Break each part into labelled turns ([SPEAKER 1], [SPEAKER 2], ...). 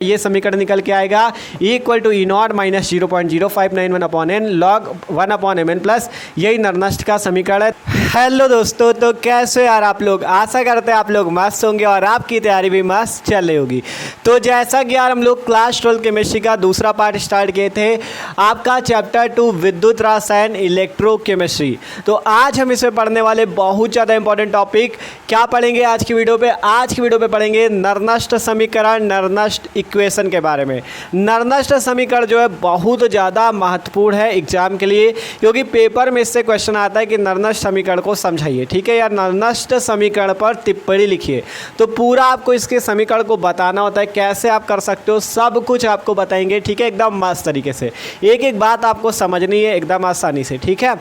[SPEAKER 1] ये समीकरण निकल के आएगा equal to E not minus 0.0591 upon N log 1 upon M N plus, यही नरनष्ट का समीकरण है। हेलो दोस्तों, तो कैसे यार आप लोग, आशा करते हैं आप लोग मस्त होंगे और आपकी तैयारी भी मस्त चल रही होगी। तो जैसा कि यार हम लोग क्लास 12 केमिस्ट्री का दूसरा पार्ट स्टार्ट किए थे, आपका चैप्टर 2 विद्युत रसायन इलेक्ट्रोकेमिस्ट्री। तो आज हम इसमें पढ़ने वाले बहुत ज़्यादा इंपॉर्टेंट टॉपिक क्या पढ़ेंगे आज की वीडियो पे। आज की वीडियो पे पढ़ेंगे नरनष्ट समीकरण, नरनष्ट इक्वेशन के बारे में। नरनष्ट समीकरण जो है बहुत ज़्यादा महत्वपूर्ण है एग्जाम के लिए, क्योंकि पेपर में इससे क्वेश्चन आता है कि नरनष्ट समीकरण को समझाइए। ठीक है यार, नरनष्ट समीकरण पर टिप्पणी लिखिए। तो पूरा आपको इसके समीकरण को बताना होता है, कैसे आप कर सकते हो, सब कुछ आपको बताएंगे। ठीक है, एकदम मस्त तरीके से, एक एक बात आपको समझनी है एकदम आसानी से। ठीक है,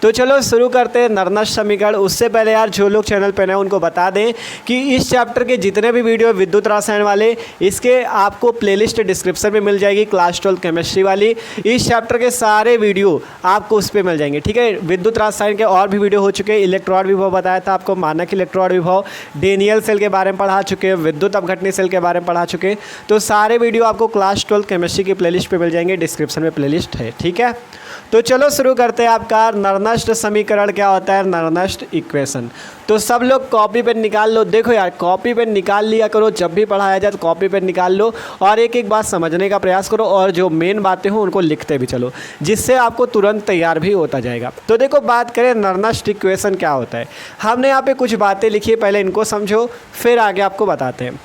[SPEAKER 1] तो चलो शुरू करते हैं नरनष्ट समीकरण। उससे पहले यार जो लोग चैनल पर नए उनको बता दें कि इस चैप्टर के जितने भी वीडियो विद्युत रसायन वाले, इसके आपको प्लेलिस्ट डिस्क्रिप्शन में मिल जाएगी, क्लास 12 केमिस्ट्री वाली। इस चैप्टर के सारे वीडियो आपको उस पर मिल जाएंगे। ठीक है, विद्युत रसायन के और भी वीडियो हो चुके हैं। इलेक्ट्रॉन विभव बताया था आपको, मानक इलेक्ट्रॉन विभव, डेनियल सेल के बारे में पढ़ा चुके हैं, विद्युत अपघटनी सेल के बारे में पढ़ा चुके हैं। तो सारे वीडियो आपको क्लास 12 केमिस्ट्री की प्लेलिस्ट पे मिल जाएंगे, डिस्क्रिप्शन में प्लेलिस्ट है। ठीक है, तो चलो शुरू करते हैं। आपका नरनष्ट समीकरण क्या होता है, नरनष्ट इक्वेशन। तो सब लोग कॉपी पेन निकाल लो। देखो यार, कॉपी पेन निकाल लिया करो, जब भी पढ़ाया जाए तो कॉपी पेन निकाल लो और एक एक बात समझने का प्रयास करो, और जो मेन बातें हो उनको लिखते भी चलो, जिससे आपको तुरंत तैयार भी होता जाएगा। तो देखो, बात करें नरनष्ट इक्वेशन क्या होता है। हमने यहाँ पे कुछ बातें लिखी है, पहले इनको समझो, फिर आगे आपको बताते हैं।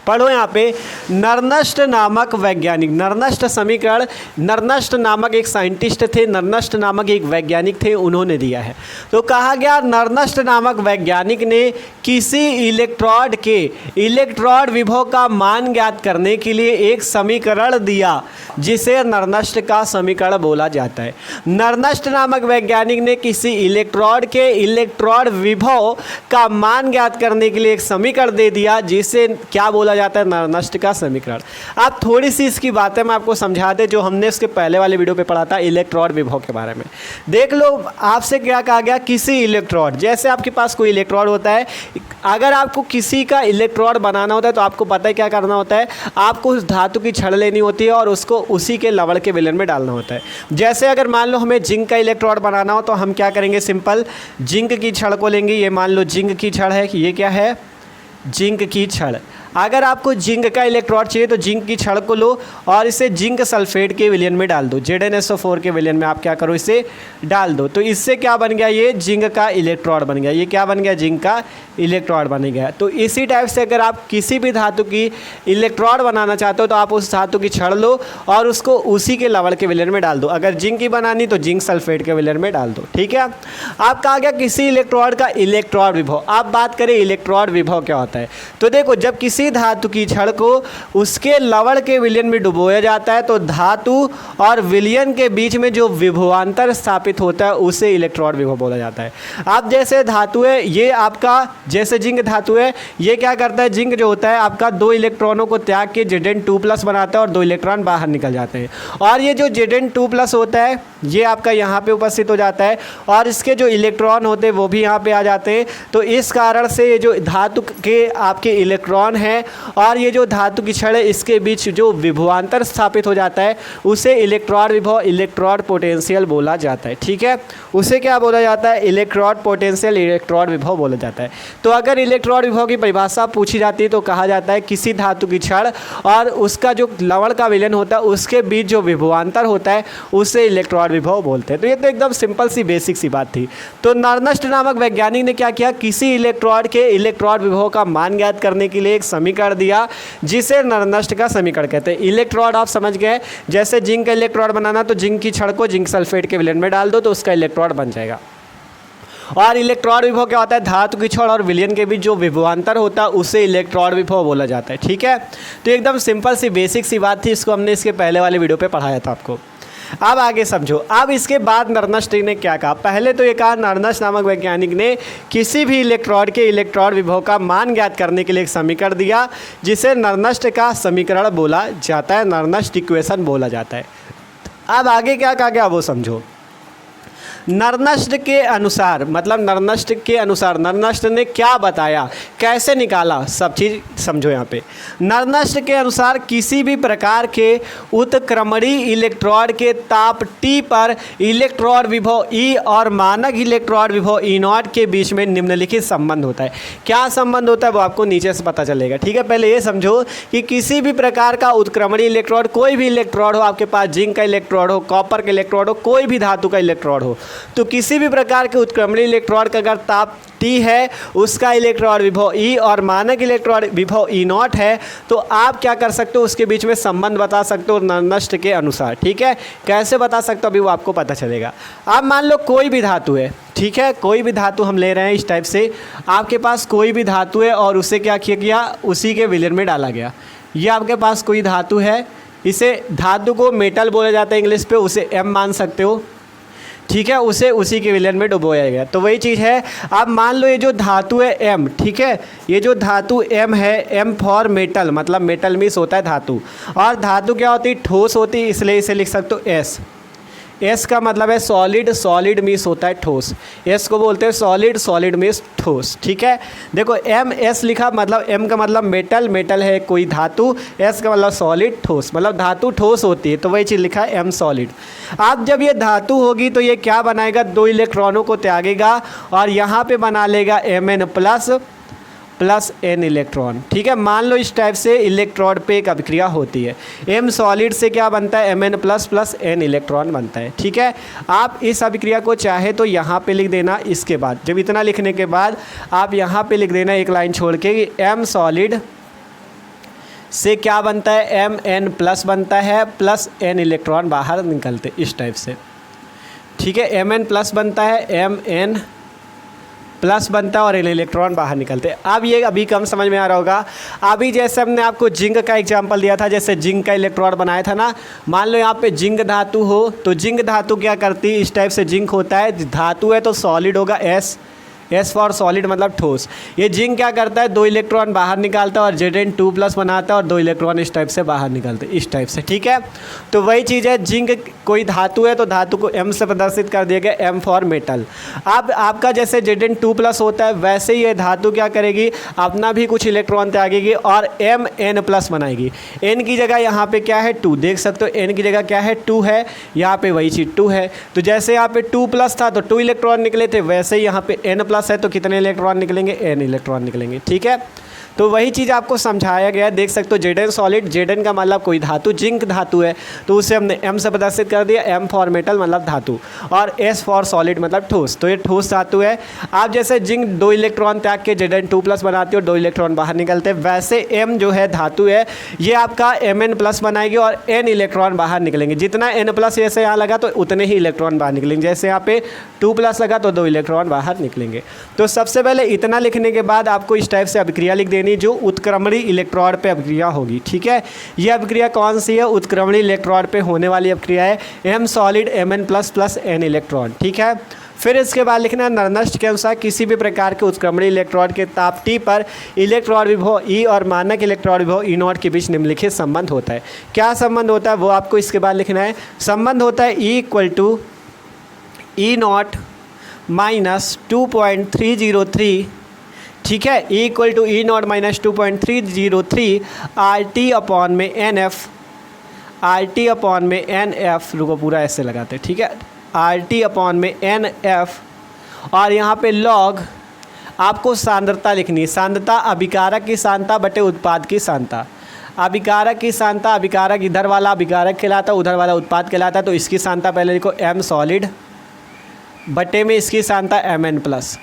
[SPEAKER 1] पढ़ो यहाँ पे, नरनष्ट नामक वैज्ञानिक, नरनष्ट समीकरण, नरनष्ट नामक एक साइंटिस्ट थे, नरनष्ट नामक एक वैज्ञानिक थे, उन्होंने दिया है। तो कहा गया नरनष्ट नामक वैज्ञानिक ने किसी इलेक्ट्रोड के इलेक्ट्रॉन विभव का मान ज्ञात करने के लिए एक समीकरण दिया, जिसे नरनष्ट का समीकरण बोला जाता है। नरनष्ट नामक वैज्ञानिक ने किसी इलेक्ट्रोड के इलेक्ट्रॉन विभव का मान ज्ञात करने के लिए एक समीकरण दे दिया, जिसे क्या बोला जाता है, नरनष्ट का समीकरण। आप थोड़ी सी इसकी बातें मैं आपको समझा दें, जो हमने इसके पहले वाले वीडियो पे पढ़ा था इलेक्ट्रॉन विभव के बारे में। देख लो, आपसे क्या कहा गया, किसी इलेक्ट्रॉन, जैसे आपके पास कोई इलेक्ट्रॉन होता है, अगर आपको किसी का इलेक्ट्रॉन बनाना होता है तो आपको पता है क्या करना होता है, आपको उस धातु की छड़ लेनी होती है और उसको उसी के लवण के विलयन में डालना होता है। जैसे अगर मान लो हमें जिंक का इलेक्ट्रॉन बनाना हो तो हम क्या करेंगे, सिंपल जिंक की छड़ को लेंगे। ये मान लो जिंक की छड़ है, ये क्या है, जिंक की छड़। अगर आपको जिंक का इलेक्ट्रॉड चाहिए तो जिंक की छड़ को लो और इसे जिंक सल्फेट के विलयन में डाल दो, ZnSO4 के विलयन में आप क्या करो, इसे डाल दो। तो इससे क्या बन गया, ये जिंक का इलेक्ट्रॉड बन गया। ये क्या बन गया, जिंक का इलेक्ट्रॉड बन गया। तो इसी टाइप से अगर आप किसी भी धातु की इलेक्ट्रॉड बनाना चाहते हो तो आप उस धातु की छड़ लो और उसको उसी के लवण के विलयन में डाल दो। अगर जिंक की बनानी तो जिंक सल्फेट के विलयन में डाल दो। ठीक है, आप कहा गया किसी इलेक्ट्रॉड का इलेक्ट्रॉन विभव। आप बात करें इलेक्ट्रॉन विभव क्या होता है, तो देखो, जब किसी धातु की छड़ को उसके लवण के विलयन में डुबोया जाता है तो धातु और विलयन के बीच में जो विभवांतर स्थापित होता है उसे इलेक्ट्रॉन विभव बोला जाता है। आप जैसे धातु है, ये आपका जैसे जिंक धातु है, ये क्या करता है, जिंक जो होता है आपका 2 इलेक्ट्रॉनों को त्याग के Zn2+ बनाता है और 2 इलेक्ट्रॉन बाहर निकल जाते हैं। और ये जो Zn2+ होता है ये आपका यहाँ पे उपस्थित हो जाता है और इसके जो इलेक्ट्रॉन होते हैं वो भी यहाँ पे आ जाते हैं। तो इस कारण से ये जो धातु के आपके इलेक्ट्रॉन है और ये जो धातु की छड़ है, इसके बीच जो विभवांतर स्थापित हो जाता है उसे इलेक्ट्रॉन विभव, इलेक्ट्रॉन पोटेंशियल बोला जाता है। ठीक है, उसे क्या बोला जाता है, इलेक्ट्रॉन पोटेंशियल, इलेक्ट्रॉन विभव बोला जाता है। तो अगर इलेक्ट्रॉन विभव की परिभाषा पूछी जाती है तो कहा जाता है किसी धातु की छड़ और उसका जो लवण का विलयन होता है उसके बीच जो विभवांतर होता है उसे इलेक्ट्रॉन विभव बोलते हैं। तो ये तो एकदम सिंपल सी बेसिक सी बात थी। तो नरनष्ट नामक वैज्ञानिक ने क्या किया, किसी इलेक्ट्रॉन के इलेक्ट्रॉन विभव का मान ज्ञात करने के लिए एक समीकरण दिया, जिसे नरनष्ट का समीकरण कहते हैं। इलेक्ट्रॉन आप समझ गए, जैसे जिंक का इलेक्ट्रॉन बनाना तो जिंक की छड़ को जिंक सल्फेट के विलयन में डाल दो तो उसका इलेक्ट्रॉन बन जाएगा। और इलेक्ट्रॉन विभव क्या होता है, धातु की छड़ और विलयन के बीच जो विभवांतर होता है उसे इलेक्ट्रॉन विभव बोला जाता है। ठीक है, तो एकदम सिंपल सी बेसिक सी बात थी, इसको हमने इसके पहले वाले वीडियो पे पढ़ाया था आपको। अब आगे समझो। अब इसके बाद नरनष्ट ने क्या कहा, पहले तो ये कहा नरनष्ट नामक वैज्ञानिक ने किसी भी इलेक्ट्रॉन के इलेक्ट्रॉन विभव का मान ज्ञात करने के लिए एक समीकरण दिया, जिसे नरनष्ट का समीकरण बोला जाता है, नरनष्ट इक्वेशन बोला जाता है। अब आगे क्या कहा गया वो समझो। नरनस्ट के अनुसार, मतलब नरनस्ट के अनुसार नरनस्ट ने क्या बताया, कैसे निकाला, सब चीज़ समझो यहाँ पे। नरनस्ट के अनुसार किसी भी प्रकार के उत्क्रमणी इलेक्ट्रॉन के ताप T पर इलेक्ट्रॉन विभव E और मानक इलेक्ट्रॉन विभव E0 के बीच में निम्नलिखित संबंध होता है। क्या संबंध होता है वो आपको नीचे से पता चलेगा, ठीक है। पहले ये समझो कि किसी भी प्रकार का उत्क्रमणी इलेक्ट्रॉन, कोई भी इलेक्ट्रॉन हो, आपके पास जिंक का इलेक्ट्रॉन हो, कॉपर का इलेक्ट्रॉन हो, कोई भी धातु का इलेक्ट्रॉन हो, तो किसी भी प्रकार के उत्क्रमणी इलेक्ट्रॉन का अगर ताप T है, उसका इलेक्ट्रॉन विभव E और मानक इलेक्ट्रॉन विभव E0 है, तो आप क्या कर सकते हो, उसके बीच में संबंध बता सकते हो नरनस्ट के अनुसार, ठीक है। कैसे बता सकते हो अभी वो आपको पता चलेगा। अब मान लो कोई भी धातु है, ठीक है, कोई भी धातु हम ले रहे हैं इस टाइप से, आपके पास कोई भी धातु है और उसे क्या किया गया, उसी के विलयन में डाला गया। ये आपके पास कोई धातु है, इसे धातु को मेटल बोला जाता है इंग्लिश पे, उसे M मान सकते हो, ठीक है, उसे उसी के विलयन में डुबोया गया। तो वही चीज़ है। अब मान लो ये जो धातु है M, ठीक है, ये जो धातु M है, M फॉर मेटल, मतलब मेटल मीन्स होता है धातु, और धातु क्या होती है, ठोस होती है, इसलिए इसे लिख सकते हो S। एस का मतलब है सॉलिड, सॉलिड मीन्स होता है ठोस, एस को बोलते हैं सॉलिड, सॉलिड मीन्स ठोस, ठीक है। देखो एम एस लिखा, मतलब एम का मतलब मेटल, मेटल है कोई धातु, एस का मतलब सॉलिड, ठोस, मतलब धातु ठोस होती है, तो वही चीज़ लिखा है एम सॉलिड। अब जब ये धातु होगी तो ये क्या बनाएगा, 2 इलेक्ट्रॉनों को त्यागेगा और यहाँ पे बना लेगा Mn प्लस N इलेक्ट्रॉन, ठीक है। मान लो इस टाइप से इलेक्ट्रॉन पे एक अभिक्रिया होती है, M सॉलिड से क्या बनता है, Mn प्लस N इलेक्ट्रॉन बनता है, ठीक है। आप इस अभिक्रिया को चाहे तो यहाँ पे लिख देना, इसके बाद जब इतना लिखने के बाद आप यहाँ पे लिख देना एक लाइन छोड़ के कि M सॉलिड से क्या बनता है, Mn प्लस बनता है, प्लस N इलेक्ट्रॉन बाहर निकलते इस टाइप से, ठीक है। Mn प्लस बनता है, Mn प्लस बनता है और इलेक्ट्रॉन बाहर निकलते हैं। अब ये अभी कम समझ में आ रहा होगा। अभी जैसे हमने आपको जिंक का एग्जांपल दिया था, जैसे जिंक का इलेक्ट्रॉन बनाया था ना, मान लो यहाँ पे जिंक धातु हो, तो जिंक धातु क्या करती है, इस टाइप से जिंक होता है, धातु है तो सॉलिड होगा, एस फॉर सॉलिड मतलब ठोस। ये जिंक क्या करता है, 2 इलेक्ट्रॉन बाहर निकालता है और Zn2 प्लस बनाता है और 2 इलेक्ट्रॉन इस टाइप से बाहर निकलते हैं, इस टाइप से, ठीक है। तो वही चीज़ है, जिंक कोई धातु है तो धातु को M से प्रदर्शित कर दिया गया, M फॉर मेटल। अब आपका जैसे Zn2 प्लस होता है, वैसे ही ये धातु क्या करेगी, अपना भी कुछ इलेक्ट्रॉन त्यागेगी और Mn प्लस बनाएगी। N की जगह यहाँ पे क्या है, 2, देख सकते हो N की जगह क्या है, 2 है, यहाँ पे वही चीज़ 2 है। तो जैसे यहाँ पे 2 प्लस था तो 2 इलेक्ट्रॉन निकले थे, वैसे ही यहाँ पे N प्लस है तो कितने इलेक्ट्रॉन निकलेंगे, N इलेक्ट्रॉन निकलेंगे, ठीक है। तो वही चीज़ आपको समझाया गया है, देख सकते हो Zn सॉलिड, Zn का मतलब कोई धातु, जिंक धातु है तो उसे हमने M से प्रदर्शित कर दिया, M फॉर मेटल मतलब धातु, और S फॉर सॉलिड मतलब ठोस, तो ये ठोस धातु है। आप जैसे जिंक 2 इलेक्ट्रॉन त्याग के Zn2 प्लस बनाती हो, 2 इलेक्ट्रॉन बाहर निकलते हैं, वैसे M जो है धातु है, ये आपका Mn प्लस बनाएगी और N इलेक्ट्रॉन बाहर निकलेंगे। जितना N प्लस जैसे यहाँ लगा तो उतने ही इलेक्ट्रॉन बाहर निकलेंगे, जैसे यहाँ पे 2 प्लस लगा तो 2 इलेक्ट्रॉन बाहर निकलेंगे। तो सबसे पहले इतना लिखने के बाद आपको इस टाइप से अभिक्रिया लिख देनी जो उत्क्रमणी इलेक्ट्रॉन पे अभिक्रिया होगी, ठीक है। ये अभिक्रिया कौन सी है, उत्क्रमणी इलेक्ट्रॉन पे होने वाली अभिक्रिया है, M solid Mn plus N electron, ठीक है। फिर इसके बाद लिखना है नरनस्ट के अनुसार किसी भी प्रकार के उत्क्रमणी इलेक्ट्रॉन के ताप T पर इलेक्ट्रॉन विभव E और मानक इलेक्ट्रॉन विभव E0 के बीच निम्नलिखित संबंध होता है। क्या संबंध होता है वो आपको इसके बाद लिखना है। संबंध होता है E = E0 माइनस 2.303, ठीक है, E = E0 minus 2.303 RT upon में NF, RT अपॉन में NF, रुको पूरा ऐसे लगाते हैं, ठीक है, RT अपॉन में NF, और यहाँ पे लॉग आपको सांद्रता लिखनी है, सांद्रता अभिकारक की सांद्रता बटे उत्पाद की सांद्रता। अभिकारक की सांद्रता, अभिकारक इधर वाला अभिकारक कहलाता, उधर वाला उत्पाद कहलाता, तो इसकी सांद्रता पहले लिखो M सॉलिड बटे में इसकी सांद्रता Mn प्लस।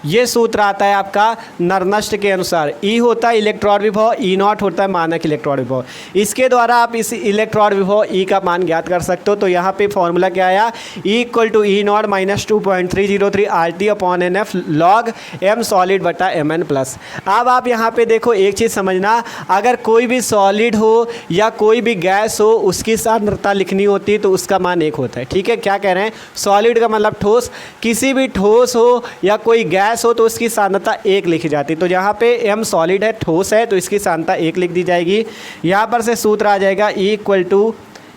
[SPEAKER 1] ये सूत्र आता है आपका नरनस्ट के अनुसार। E होता है इलेक्ट्रॉन विभव, E0 होता है मानक इलेक्ट्रॉन विभव। इसके द्वारा आप इस इलेक्ट्रॉन विभव E का मान ज्ञात कर सकते हो। तो यहाँ पे फॉर्मूला क्या आया, E = E0 minus 2.303 RT upon NF log M solid बटा Mn प्लस। अब आप यहाँ पे देखो एक चीज़ समझना, अगर कोई भी सॉलिड हो या कोई भी गैस हो उसकी सांद्रता लिखनी होती है तो उसका मान 1 होता है, ठीक है। क्या कह रहे हैं, सॉलिड का मतलब ठोस, किसी भी ठोस हो या कोई गैस हो तो उसकी सांद्रता 1 लिखी जाती। तो यहाँ पे M सॉलिड है, ठोस है, तो इसकी सांद्रता 1 लिख दी जाएगी। यहाँ पर से सूत्र आ जाएगा E =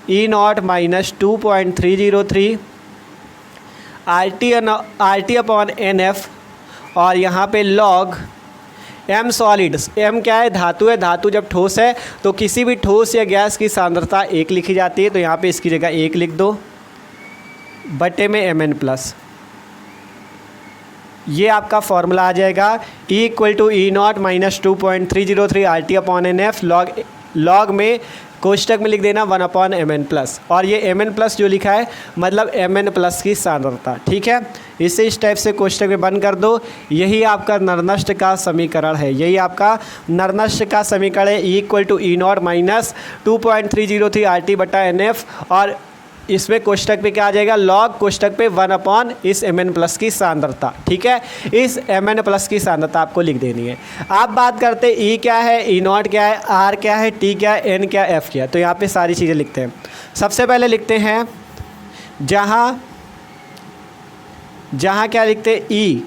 [SPEAKER 1] E0 minus 2.303 RT upon NF और यहाँ पे log M सॉलिड्स। M क्या है? धातु है। धातु जब ठोस है तो किसी भी ठोस या गैस की सांद्रता 1 लिखी जाती है, तो यहाँ पे इसकी जगह 1 लिख दो बटे में Mn प्लस। ये आपका फॉर्मूला आ जाएगा E equal to E0 minus 2.303 RT upon NF log में कोष्टक में लिख देना 1 अपॉन Mn प्लस, और ये Mn प्लस जो लिखा है मतलब Mn प्लस की सांद्रता। ठीक है, इसे इस टाइप से कोष्टक में बंद कर दो। यही आपका नरनष्ट का समीकरण है। यही आपका नरनष्ट का समीकरण है। E equal to E0 minus 2.303 RT बटा NF, और इसमें कोष्टक पे क्या आ जाएगा? लॉग कोष्टक पे 1 अपॉन इस Mn प्लस की सांद्रता। ठीक है, इस Mn प्लस की सांद्रता आपको लिख देनी है। आप बात करते E क्या है, E0 क्या है, R क्या है, T क्या है, N क्या है, F क्या है। तो यहाँ पे सारी चीज़ें लिखते हैं। सबसे पहले लिखते हैं जहाँ क्या लिखते हैं? E।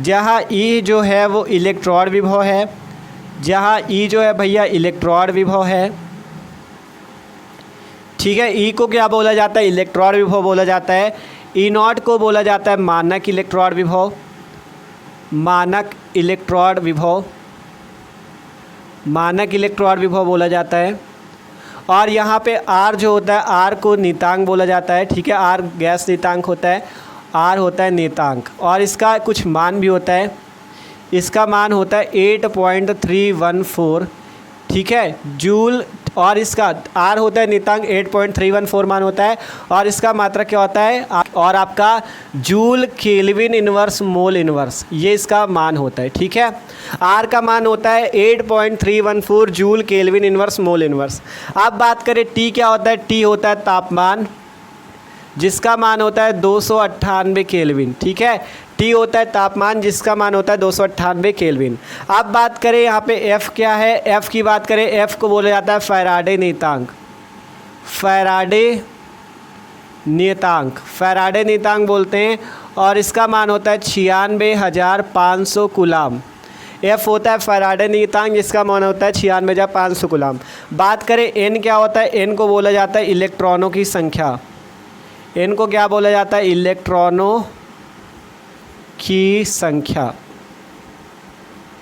[SPEAKER 1] जहाँ E जो है वो इलेक्ट्रॉन विभव है, जहाँ E जो है भैया इलेक्ट्रॉन विभव है। ठीक है, E को क्या बोला जाता है? इलेक्ट्रॉन विभव बोला जाता है। E0 को बोला जाता है मानक इलेक्ट्रॉन विभव, मानक इलेक्ट्रॉन विभव, मानक इलेक्ट्रॉन विभव बोला जाता है। और यहाँ पे R जो होता है, R को नियतांक बोला जाता है। ठीक है, R गैस नियतांक होता है, R होता है नियतांक, और इसका कुछ मान भी होता है। इसका मान होता है 8.314। ठीक है, जूल, और इसका R होता है नियतांक 8.314 मान होता है, और इसका मात्रा क्या होता है? और आपका joule kelvin inverse mole inverse, ये इसका मान होता है। ठीक है, R का मान होता है 8.314 joule kelvin inverse mole inverse. अब बात करें T क्या होता है? T होता है तापमान, जिसका मान होता है 298 केल्विन। ठीक है, T होता है तापमान जिसका मान होता है 298 केल्विन। अब बात करें यहाँ पे F क्या है? F की बात करें, F को बोला जाता है फैराडे नियतांक, फैराडे नियतांक, फैराडे नियतांक बोलते हैं, और इसका मान होता है 96,500 कूलाम। F होता है फैराडे नियतांक जिसका मान होता है 96,500 कूलाम। बात करें N क्या होता है? N को बोला जाता है इलेक्ट्रॉनों की संख्या। N को क्या बोला जाता है? इलेक्ट्रॉनों की संख्या।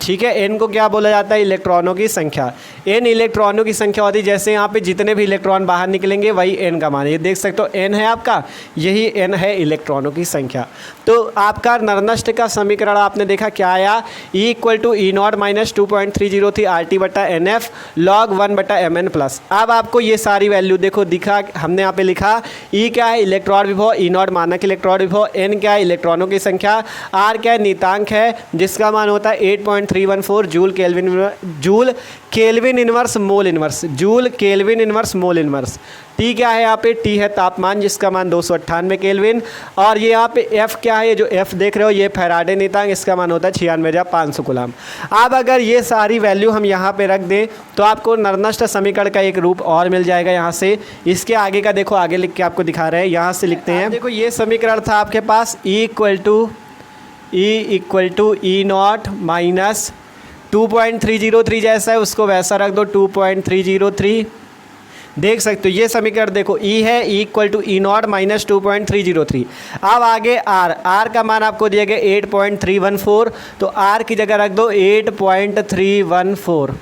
[SPEAKER 1] ठीक है, N को क्या बोला जाता है? इलेक्ट्रॉनों की संख्या। N इलेक्ट्रॉनों की संख्या होती है, जैसे यहाँ पे जितने भी इलेक्ट्रॉन बाहर निकलेंगे वही N का मान है। ये देख सकते हो N है आपका, यही N है इलेक्ट्रॉनों की संख्या। तो आपका नरनष्ट का समीकरण आपने देखा क्या आया? E equal to E0 minus 2.303 RT बटा NF लॉग 1 बटा Mn प्लस। अब आपको ये सारी वैल्यू देखो दिखा, हमने यहाँ पे लिखा E क्या है? इलेक्ट्रॉन विभव, E0 मानक इलेक्ट्रॉन विभव, N क्या है? इलेक्ट्रॉनों की संख्या, R क्या है? नियतांक है जिसका मान होता है 8.314 joule kelvin inverse mole inverse, joule kelvin inverse mole inverse. T क्या है? यहाँ पे T है तापमान जिसका मान 298 केल्विन, और ये यहाँ पे F क्या है? ये जो F देख रहे हो ये फैराडे नियतांक, इसका मान होता है 96,500 कूलाम। अब अगर ये सारी वैल्यू हम यहाँ पे रख दें तो आपको नरनष्ट समीकरण का एक रूप और मिल जाएगा। यहाँ से इसके आगे का देखो, आगे लिख के आपको दिखा रहे हैं, यहाँ से लिखते हैं। देखो ये समीकरण था आपके पास E equal to E0 minus 2.303 जैसा है उसको वैसा रख दो 2.303। देख सकते हो ये समीकरण देखो, E है, E equal to E0 minus 2.303। अब आगे R का मान आपको दिया गया 8.314, तो R की जगह रख दो 8.314।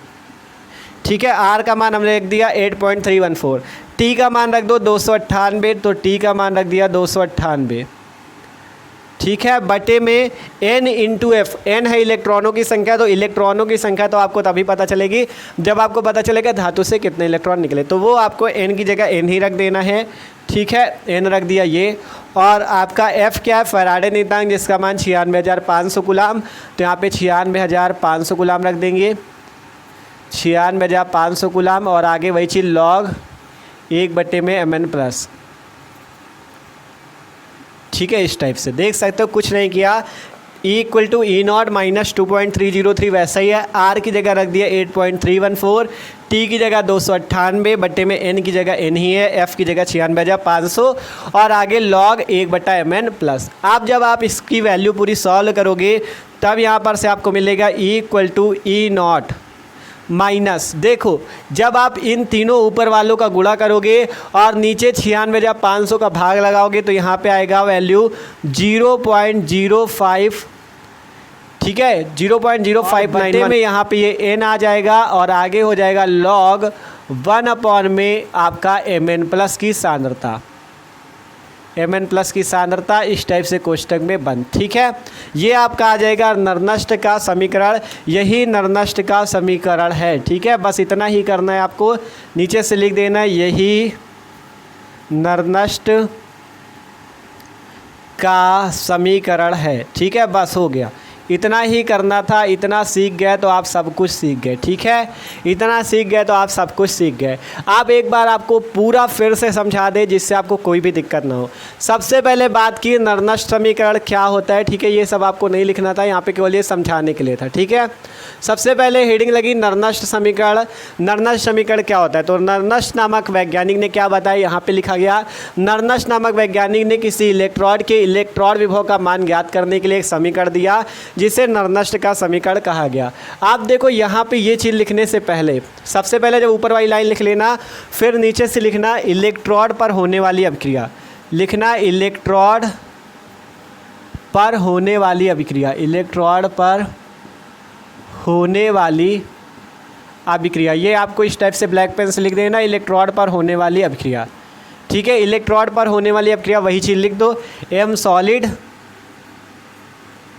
[SPEAKER 1] ठीक है, R का मान हमने रख दिया 8.314। T का मान रख दो 298, तो T का मान रख दिया 298। ठीक है, बटे में N इंटू F, N है इलेक्ट्रॉनों की संख्या, तो इलेक्ट्रॉनों की संख्या तो आपको तभी पता चलेगी जब आपको पता चलेगा धातु से कितने इलेक्ट्रॉन निकले, तो वो आपको N की जगह N ही रख देना है। ठीक है, N रख दिया ये, और आपका F क्या है? फैराडे नियतांक जिसका मान 96,500 कूलाम, तो यहाँ पे 96,500 कूलाम रख देंगे, 96,500 कूलाम, और आगे वही चीज़ लॉग 1 बटे में Mn प्लस। ठीक है, इस टाइप से देख सकते हो, कुछ नहीं किया। E equal to E0 minus 2.303 वैसा ही है, R की जगह रख दिया 8.314, T की जगह 298 बटे में N की जगह N ही है, F की जगह 96,500, और आगे log 1 बटा Mn प्लस। आप जब आप इसकी वैल्यू पूरी सॉल्व करोगे तब यहाँ पर से आपको मिलेगा E equal to E0 minus, देखो जब आप इन तीनों ऊपर वालों का गुणा करोगे और नीचे 96 जब 500 का भाग लगाओगे तो यहाँ पे आएगा वैल्यू 0.05, ठीक है, 0.0591 में यहाँ पे ये n आ जाएगा और आगे हो जाएगा log 1 में आपका mn+ की सांद्रता, mn+ की सांद्रता इस टाइप से कोष्टक में बंद। ठीक है, ये आपका आ जाएगा नरनष्ट का समीकरण, यही नरनष्ट का समीकरण है। ठीक है, बस इतना ही करना है आपको, नीचे से लिख देना है यही नरनष्ट का समीकरण है। ठीक है, बस हो गया, इतना ही करना था। इतना सीख गए तो आप सब कुछ सीख गए। ठीक है, इतना सीख गए तो आप सब कुछ सीख गए। आप एक बार आपको पूरा फिर से समझा दे जिससे आपको कोई भी दिक्कत ना हो। सबसे पहले बात की नरनष्ट समीकरण क्या होता है। ठीक है, ये सब आपको नहीं लिखना था, यहाँ पे केवल ये समझाने के लिए था। ठीक है, सबसे पहले हेडिंग लगी नरनष्ट समीकरण। नरनष्ट समीकरण क्या होता है, तो नरनष्ट नामक वैज्ञानिक ने क्या बताया, यहाँ पे लिखा गया नरनष्ट नामक वैज्ञानिक ने किसी इलेक्ट्रॉड के इलेक्ट्रॉन विभव का मान ज्ञात करने के लिए एक समीकरण दिया जिसे नरनष्ट का समीकरण कहा गया। आप देखो यहाँ पे ये चीज़ लिखने से पहले सबसे पहले जब ऊपर वाली लाइन लिख लेना, फिर नीचे से लिखना इलेक्ट्रॉड पर होने वाली अभिक्रिया, लिखना इलेक्ट्रॉड पर होने वाली अभिक्रिया, इलेक्ट्रॉड पर होने वाली अभिक्रिया। ये आपको इस टाइप से ब्लैक पेन से लिख देना, इलेक्ट्रॉड पर होने वाली अभिक्रिया। ठीक है, इलेक्ट्रॉड पर होने वाली अभिक्रिया वही चीज़ लिख दो, m सॉलिड,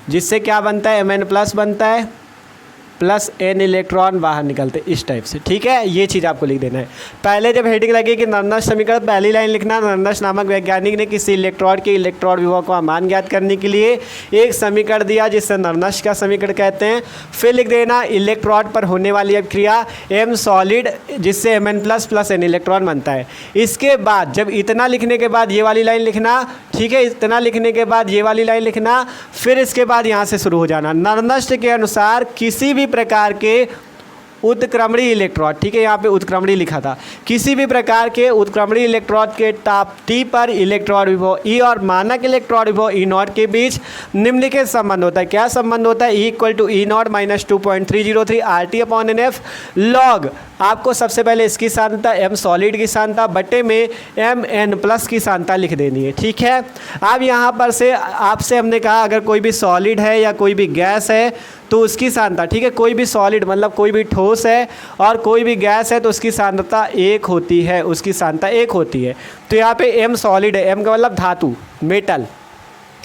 [SPEAKER 1] जिससे क्या बनता है mn+ बनता है प्लस n इलेक्ट्रॉन बाहर निकलते इस टाइप से। ठीक है, ये चीज़ आपको लिख देना है। पहले जब हेडिंग लगे कि नरनष्ट समीकरण, पहली लाइन लिखना नरनष्ट नामक वैज्ञानिक ने किसी इलेक्ट्रॉड के इलेक्ट्रॉन विभव का मान ज्ञात करने के लिए एक समीकरण दिया जिससे नरनष्ट का समीकरण कहते हैं। फिर लिख देना इलेक्ट्रॉड पर होने वाली अभिक्रिया m सॉलिड, जिससे mn+ प्लस n इलेक्ट्रॉन बनता है। इसके बाद जब इतना लिखने के बाद ये वाली लाइन लिखना, ठीक है, इतना लिखने के बाद ये वाली लाइन लिखना, फिर इसके बाद यहाँ से शुरू हो जाना। नरनष्ट के अनुसार किसी भी प्रकार के उत्क्रमणीय इलेक्ट्रॉड, ठीक है, यहाँ पे उत्क्रमणीय लिखा था, किसी भी प्रकार के उत्क्रमणीय इलेक्ट्रॉड के टॉप टी पर इलेक्ट्रॉन विभव ई और मानक इलेक्ट्रॉन विभव E0 के बीच निम्नलिखित संबंध होता है। क्या संबंध होता है, E = E0 - 2.303 RT/NF log, आपको सबसे पहले इसकी सांद्रता m सॉलिड की सांद्रता बटे में mn+ की सांद्रता लिख देनी है। ठीक है, अब यहाँ पर से आपसे हमने कहा अगर कोई भी सॉलिड है या कोई भी गैस है तो उसकी सांद्रता, ठीक है, कोई भी सॉलिड मतलब कोई भी ठोस है और कोई भी गैस है तो उसकी सांद्रता 1 होती है, उसकी सांद्रता 1 होती है। तो यहाँ पे m सॉलिड है, m का मतलब धातु, मेटल,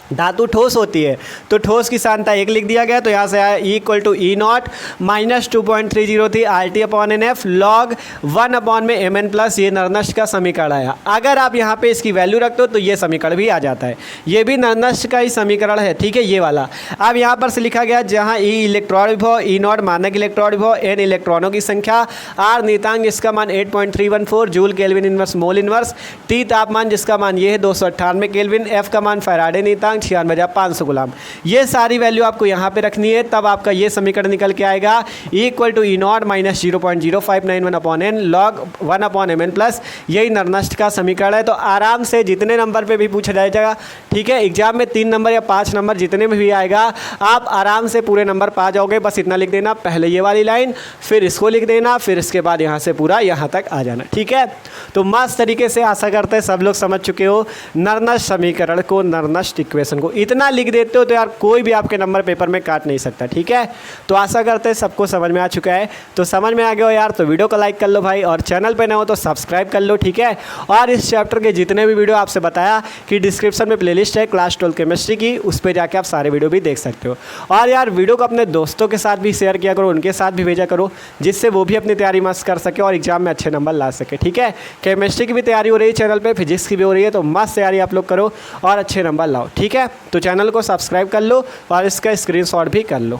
[SPEAKER 1] धातु ठोस होती है तो ठोस की सांद्रता 1 लिख दिया गया। तो यहाँ से आया E = E0 - 2.303 RT/NF log 1 में mn+, ये नरनष्ट का समीकरण आया। अगर आप यहाँ पे इसकी वैल्यू रखते हो तो ये समीकरण भी आ जाता है, ये भी नरनष्ट का ही समीकरण है। ठीक है, ये वाला। अब यहाँ पर से लिखा गया जहाँ E इलेक्ट्रॉन विभव, E0 मानक इलेक्ट्रॉन विभव, n इलेक्ट्रॉनों की संख्या, R नियतांक जिसका मान 8.314 joule kelvin inverse mole inverse, T तापमान जिसका मान ये है 298 केल्विन, F का मान फैराडे नियतांक 96,500 गुलाम। ये सारी वैल्यू आपको यहाँ पे रखनी है, तब आपका ये समीकरण निकल के आएगा E = E0 - 0.0591/n log 1/mn+, यही नरनष्ट का समीकरण है। तो आराम से जितने नंबर पे भी पूछा जाएगा, ठीक है, एग्जाम में 3 नंबर या 5 नंबर जितने में भी आएगा आप आराम से पूरे नंबर पा जाओगे। बस इतना लिख देना, पहले ये वाली लाइन, फिर इसको लिख देना, फिर इसके बाद यहाँ से पूरा यहाँ तक आ जाना। ठीक है, तो मस्त तरीके से आशा करते हैं सब लोग समझ चुके हो नरनष्ट समीकरण को, नरनष्ट इक्वेशन को। इतना लिख देते हो तो यार कोई भी आपके नंबर पेपर में काट नहीं सकता। ठीक है, तो आशा करते हैं सबको समझ में आ चुका है। तो समझ में आ गया हो यार तो वीडियो को लाइक कर लो भाई, और चैनल पे नए हो तो सब्सक्राइब कर लो। ठीक है, और इस चैप्टर के जितने भी वीडियो आपसे बताया कि डिस्क्रिप्शन में प्लेलिस्ट है क्लास 12 केमिस्ट्री की, उस पर जाके आप सारे वीडियो भी देख सकते हो। और यार वीडियो को अपने दोस्तों के साथ भी शेयर किया करो, उनके साथ भी भेजा करो, जिससे वो भी अपनी तैयारी मस्त कर सके और एग्जाम में अच्छे नंबर ला सके। ठीक है, केमिस्ट्री की भी तैयारी हो रही है चैनल पर, फिजिक्स की भी हो रही है, तो मस्त तैयारी आप लोग करो और अच्छे नंबर लाओ। ठीक है, तो चैनल को सब्सक्राइब कर लो और इसका स्क्रीनशॉट भी कर लो।